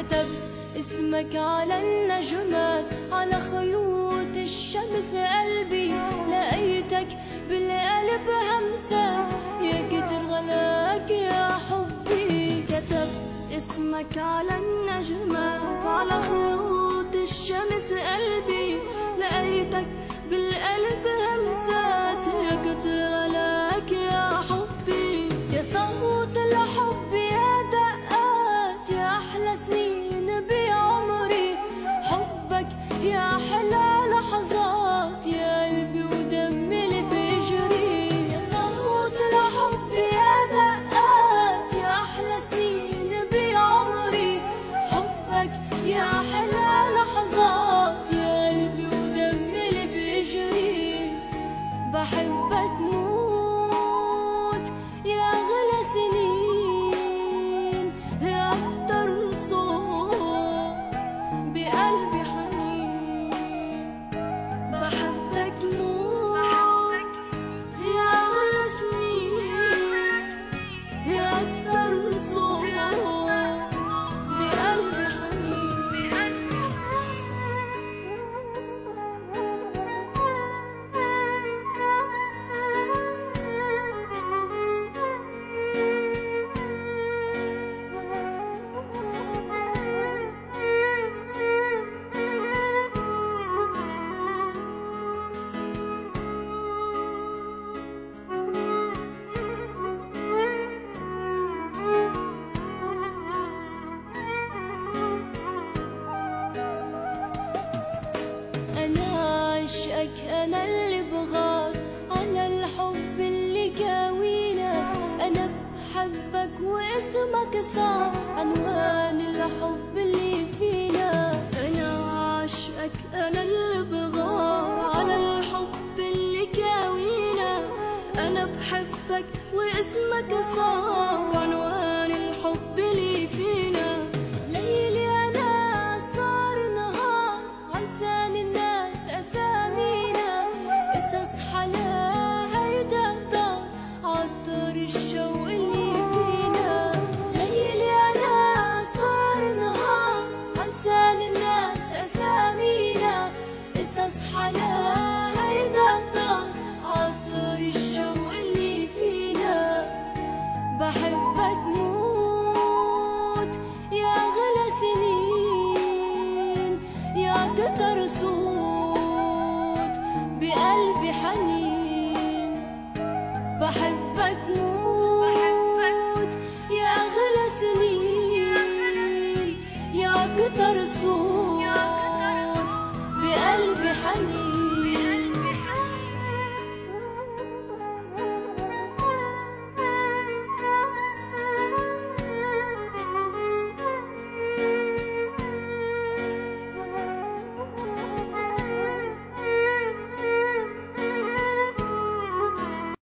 كتب اسمك على النجمات، على خيوط الشمس قلبي لقيتك بالقلب همسة، يا كتر غلاك يا حبي. كتب اسمك على النجمات، على خيوط الشمس قلبي لقيتك بالقلب همسات، يا كتر غلاك يا حبي. يا صوت الحب يا دقات، يا أحلى سنين بعمري، حبك يا أحلى لحظات، يا قلبي ودمي اللي بيجري. يا صوت الحب يا دقات، يا أحلى سنين بعمري، حبك يا أحلى لحظات، يا قلبي ودمي اللي بيجري. بحبك موت يا أغلى سنين، يا أكتر صوت بقلبي حنين. بحبك موت يا أغلى سنين، يا أكتر صوت بقلبي حنين. أنا اللي بغار على الحب اللي كاوينا، أنا بحبك واسمك صار عنوان الحب اللي فينا. أنا عاشقك أنا اللي بغار على الحب اللي كاوينا، أنا بحبك واسمك صار عنوان الحب اللي فينا. ليلي أنا صار نهار عن لسان الناس أسامينا، اصحى لهيدا الدار عطر الشوق اللي فينا. ليلي أنا صار نهار عن لسان الناس أسامينا، اصحى لهيدا الدار عطر الشوق اللي فينا. بحبك موت يا أغلى سنين، يا كتر صوت بقلبي حنين. بحبك موت يا أغلى سنين، يا كتر صوت بقلبي حنين.